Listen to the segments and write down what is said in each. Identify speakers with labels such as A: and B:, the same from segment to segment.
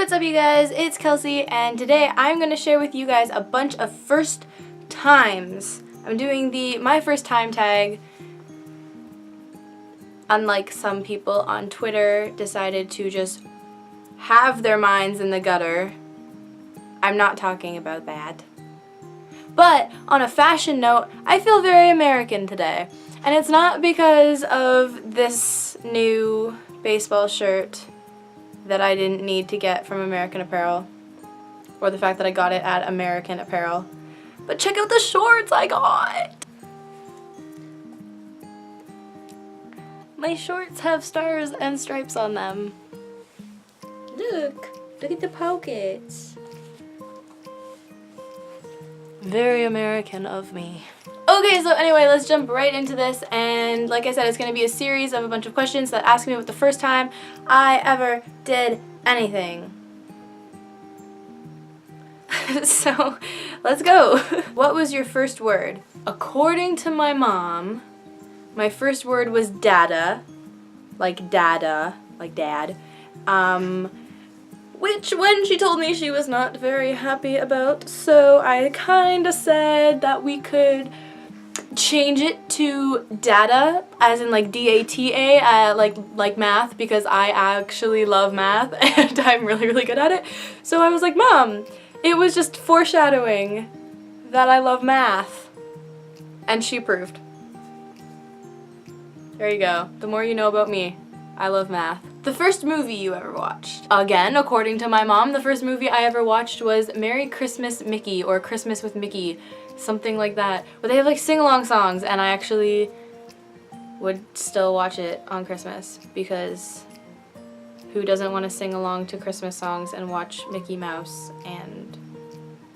A: what's up you guys? It's Kelsey and today I'm going to share with you guys a bunch of first times. I'm doing the my first time tag. Unlike some people on Twitter decided to just have their minds in the gutter. I'm not talking about that. But on a fashion note, I feel very American today. And it's not because of this new baseball shirt that I didn't need to get from American Apparel, or the fact that I got it at American Apparel. But check out the shorts I got! My shorts have stars and stripes on them. Look at the pockets. Very American of me. Okay, so anyway, let's jump right into this, and like I said, it's going to be a series of a bunch of questions that ask me what the first time I ever did anything. So, let's go. What was your first word? According to my mom, my first word was dada, like dad, which when she told me she was not very happy about, so I kinda said that we could change it to data, as in like D-A-T-A, like math, because I actually love math and I'm really good at it. So I was like, Mom, it was just foreshadowing that I love math. And she approved. There you go. The more you know about me. I love math. The first movie you ever watched? Again, according to my mom, the first movie I ever watched was Merry Christmas Mickey, or Christmas with Mickey, something like that. But they have like sing-along songs, and I actually would still watch it on Christmas, because who doesn't want to sing along to Christmas songs and watch Mickey Mouse and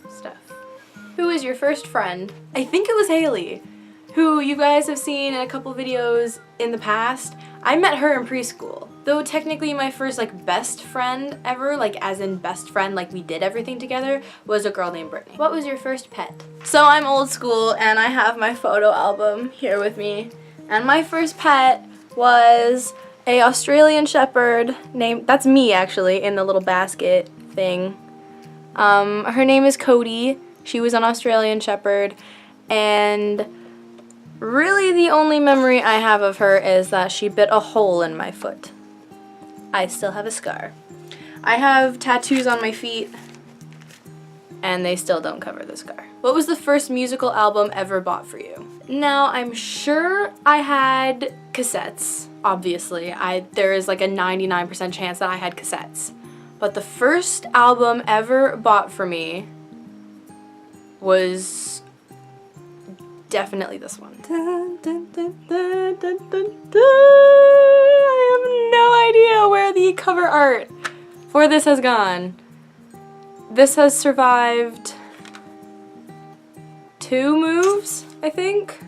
A: stuff? Who was your first friend? I think it was Haley, who you guys have seen in a couple videos in the past. I met her in preschool. Though technically my first like best friend ever, like as in best friend, like we did everything together, was a girl named Brittany. What was your first pet? So I'm old school and I have my photo album here with me. And my first pet was a Australian Shepherd named, that's me actually, in the little basket thing. Her name is Cody. She was an Australian Shepherd, and really the only memory I have of her is that she bit a hole in my foot. I still have a scar. I have tattoos on my feet, and they still don't cover the scar. What was the first musical album ever bought for you? Now, I'm sure I had cassettes, obviously. There is like a 99% chance that I had cassettes. But the first album ever bought for me was definitely this one. I have no idea where the cover art for this has gone. This has survived 2 moves, I think?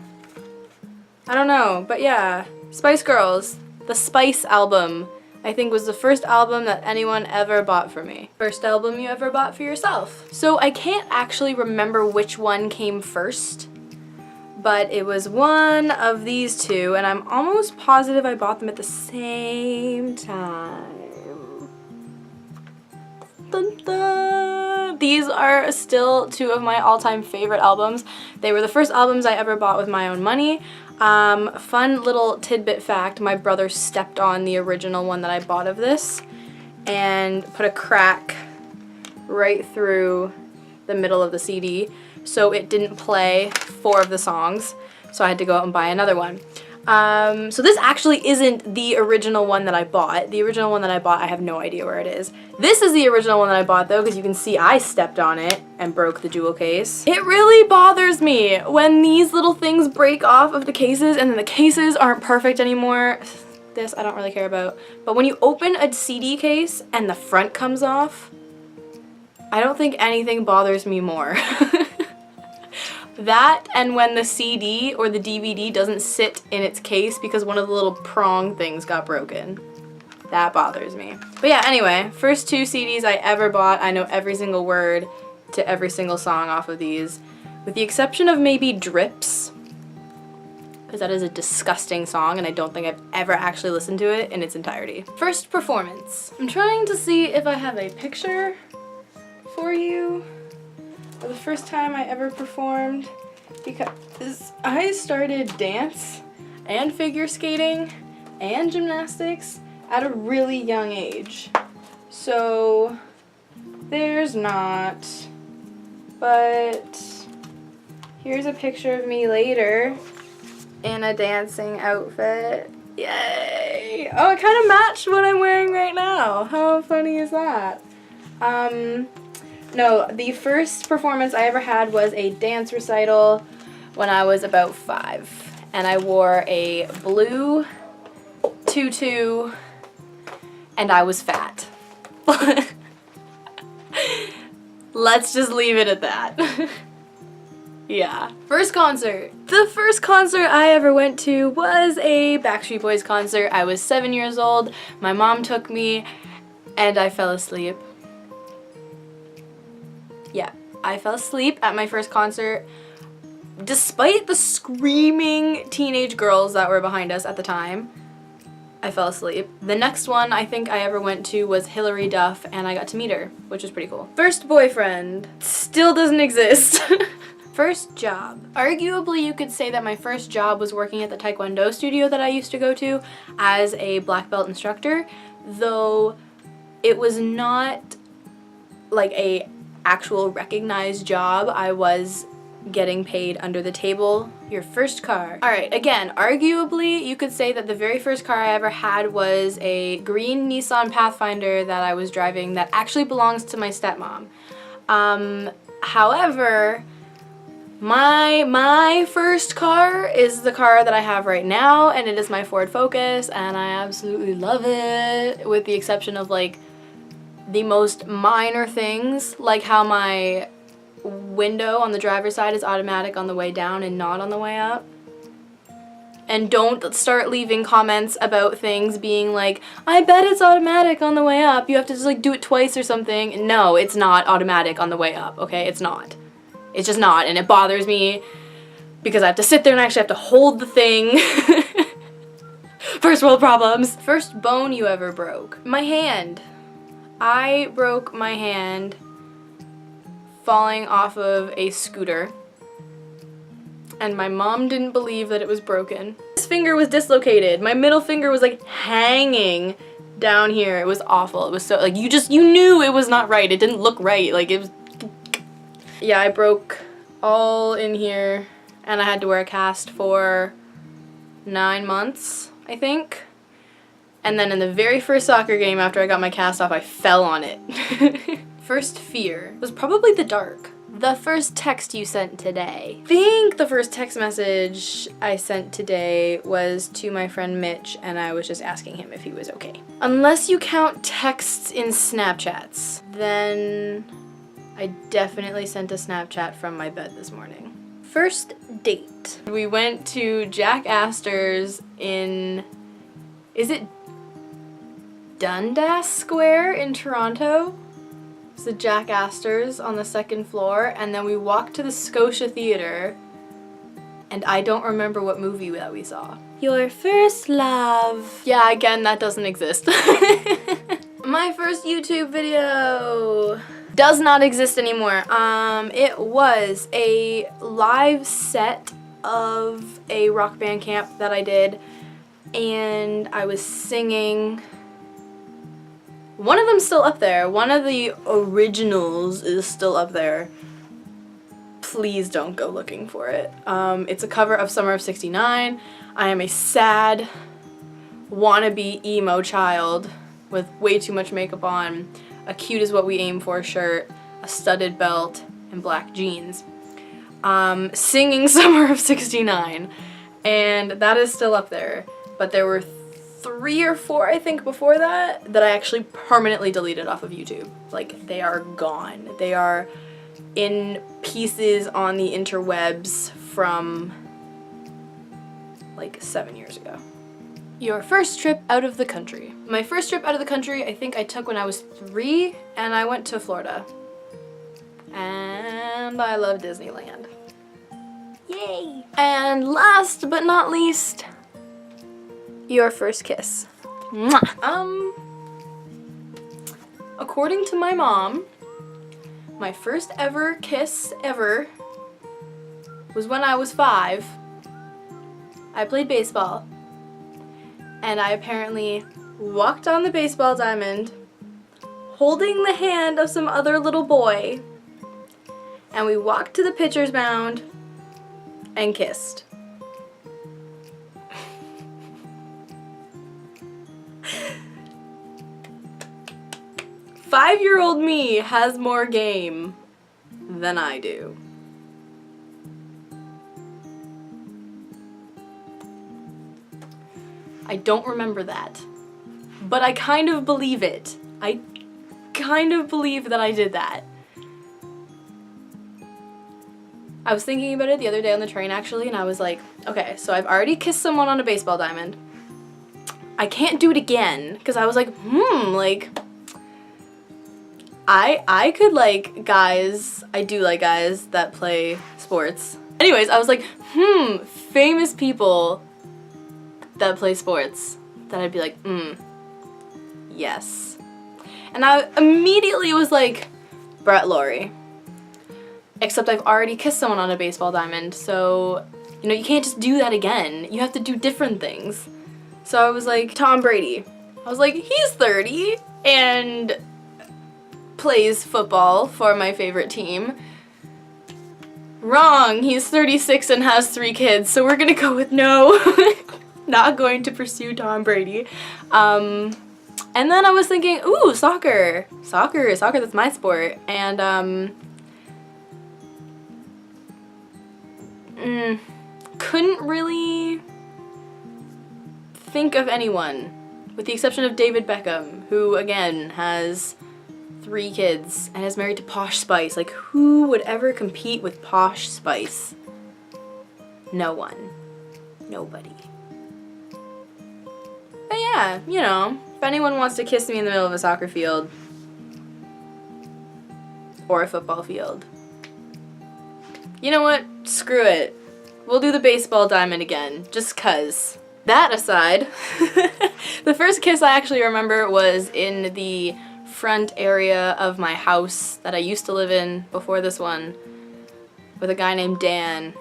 A: I don't know, but yeah. Spice Girls, the Spice album, I think was the first album that anyone ever bought for me. First album you ever bought for yourself. So I can't actually remember which one came first, but it was one of these two, and I'm almost positive I bought them at the same time. Dun, dun. These are still 2 of my all-time favorite albums. They were the first albums I ever bought with my own money. Fun little tidbit fact, my brother stepped on the original one that I bought of this and put a crack right through the middle of the CD, so it didn't play 4 of the songs, so I had to go out and buy another one. So this actually isn't the original one that I bought. The original one that I bought, I have no idea where it is. This is the original one that I bought though, because you can see I stepped on it and broke the jewel case. It really bothers me when these little things break off of the cases and then the cases aren't perfect anymore. This I don't really care about. But when you open a CD case and the front comes off, I don't think anything bothers me more. That, and when the CD or the DVD doesn't sit in its case because one of the little prong things got broken. That bothers me. But yeah, anyway, first 2 CDs I ever bought. I know every single word to every single song off of these, with the exception of maybe Drips, because that is a disgusting song and I don't think I've ever actually listened to it in its entirety. First performance. I'm trying to see if I have a picture for you of the first time I ever performed, because I started dance and figure skating and gymnastics at a really young age. So there's not, but here's a picture of me later in a dancing outfit. Yay! Oh, it kind of matched what I'm wearing right now. How funny is that? No, the first performance I ever had was a dance recital when I was about 5. And I wore a blue tutu and I was fat. Let's just leave it at that. Yeah. First concert. The first concert I ever went to was a Backstreet Boys concert. I was 7 years old. My mom took me and I fell asleep. Yeah, I fell asleep at my first concert despite the screaming teenage girls that were behind us at the time. I fell asleep. The next one I think I ever went to was Hilary Duff, and I got to meet her, which was pretty cool. First boyfriend. Still doesn't exist. First job. Arguably, you could say that my first job was working at the Taekwondo studio that I used to go to as a black belt instructor, though it was not like a actual recognized job. I was getting paid under the table. Your first car. Alright, again, arguably you could say that the very first car I ever had was a green Nissan Pathfinder that I was driving that actually belongs to my stepmom. However, my first car is the car that I have right now, and it is my Ford Focus, and I absolutely love it, with the exception of like the most minor things, like how my window on the driver's side is automatic on the way down and not on the way up. And don't start leaving comments about things being like, I bet it's automatic on the way up, you have to just like do it twice or something. No, it's not automatic on the way up, okay? It's not. It's just not, and it bothers me because I have to sit there and I actually have to hold the thing. First world problems. First bone you ever broke. My hand. I broke my hand falling off of a scooter, and my mom didn't believe that it was broken. This finger was dislocated. My middle finger was like hanging down here. It was awful. It was so, like, you knew it was not right. It didn't look right. Like, it was, yeah, I broke all in here, and I had to wear a cast for 9 months, I think. And then in the very first soccer game after I got my cast off, I fell on it. First fear was probably the dark. The first text you sent today. I think the first text message I sent today was to my friend Mitch, and I was just asking him if he was okay. Unless you count texts in Snapchats, then I definitely sent a Snapchat from my bed this morning. First date. We went to Jack Astor's in, is it Dundas Square in Toronto? It's the Jack Astor's on the 2nd floor, and then we walked to the Scotia Theatre, and I don't remember what movie that we saw. Your first love. Yeah, again, that doesn't exist. My first YouTube video does not exist anymore. It was a live set of a rock band camp that I did, and I was singing. One of them's still up there. One of the originals is still up there. Please don't go looking for it. It's a cover of Summer of '69. I am a sad, wannabe emo child with way too much makeup on, a cute is what we aim for shirt, a studded belt, and black jeans. Singing Summer of '69. And that is still up there. But there were 3 or 4, I think, before that I actually permanently deleted off of YouTube. Like, they are gone. They are in pieces on the interwebs from like 7 years ago. Your first trip out of the country. My first trip out of the country I think I took when I was 3, and I went to Florida. And I love Disneyland. Yay! And last but not least, your first kiss. Mwah. According to my mom, my first ever kiss ever was when I was 5. I played baseball, and I apparently walked on the baseball diamond holding the hand of some other little boy, and we walked to the pitcher's mound and kissed. 5-year-old me has more game than I do. I don't remember that, but I kind of believe it. I kind of believe that I did that. I was thinking about it the other day on the train actually, and I was like, okay, so I've already kissed someone on a baseball diamond. I can't do it again, because I was like, like, I could like guys, I do like guys that play sports. Anyways, I was like, famous people that play sports that I'd be like, yes. And I immediately was like, Brett Laurie. Except I've already kissed someone on a baseball diamond, so, you know, you can't just do that again. You have to do different things. So I was like, Tom Brady. I was like, he's 30 and plays football for my favorite team. Wrong, he's 36 and has 3 kids, so we're gonna go with no. Not going to pursue Tom Brady. And then I was thinking, ooh, soccer, that's my sport. And couldn't really think of anyone, with the exception of David Beckham, who again has 3 kids and is married to Posh Spice. Like, who would ever compete with Posh Spice? No one. Nobody. But yeah, you know, if anyone wants to kiss me in the middle of a soccer field or a football field, you know what? Screw it. We'll do the baseball diamond again, just 'cause. That aside, the first kiss I actually remember was in the front area of my house that I used to live in before this one, with a guy named Dan,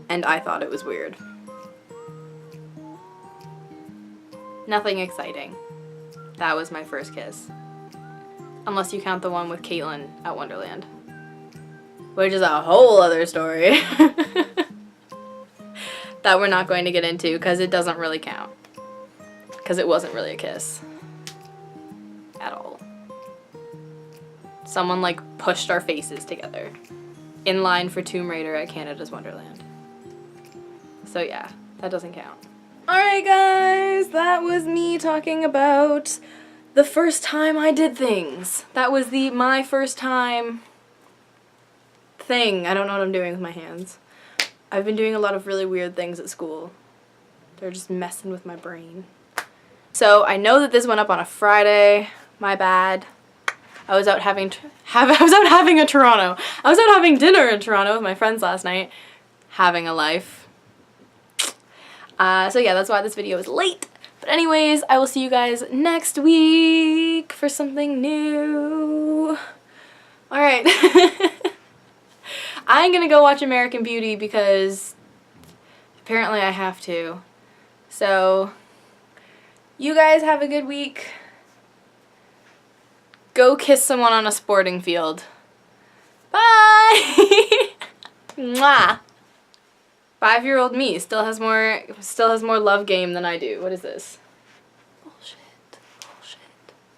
A: and I thought it was weird. Nothing exciting. That was my first kiss. Unless you count the one with Caitlin at Wonderland, which is a whole other story that we're not going to get into because it doesn't really count. Because it wasn't really a kiss. At all. Someone like pushed our faces together in line for Tomb Raider at Canada's Wonderland. So yeah, that doesn't count. Alright guys, that was me talking about the first time I did things. That was my first time thing. I don't know what I'm doing with my hands. I've been doing a lot of really weird things at school. They're just messing with my brain. So I know that this went up on a Friday. My bad. I was out having dinner in Toronto with my friends last night, having a life. So yeah, that's why this video is late. But anyways, I will see you guys next week for something new. Alright. I'm gonna go watch American Beauty because apparently I have to. So, you guys have a good week. Go kiss someone on a sporting field. Bye! Mwah! 5-year-old me still has more love game than I do. What is this?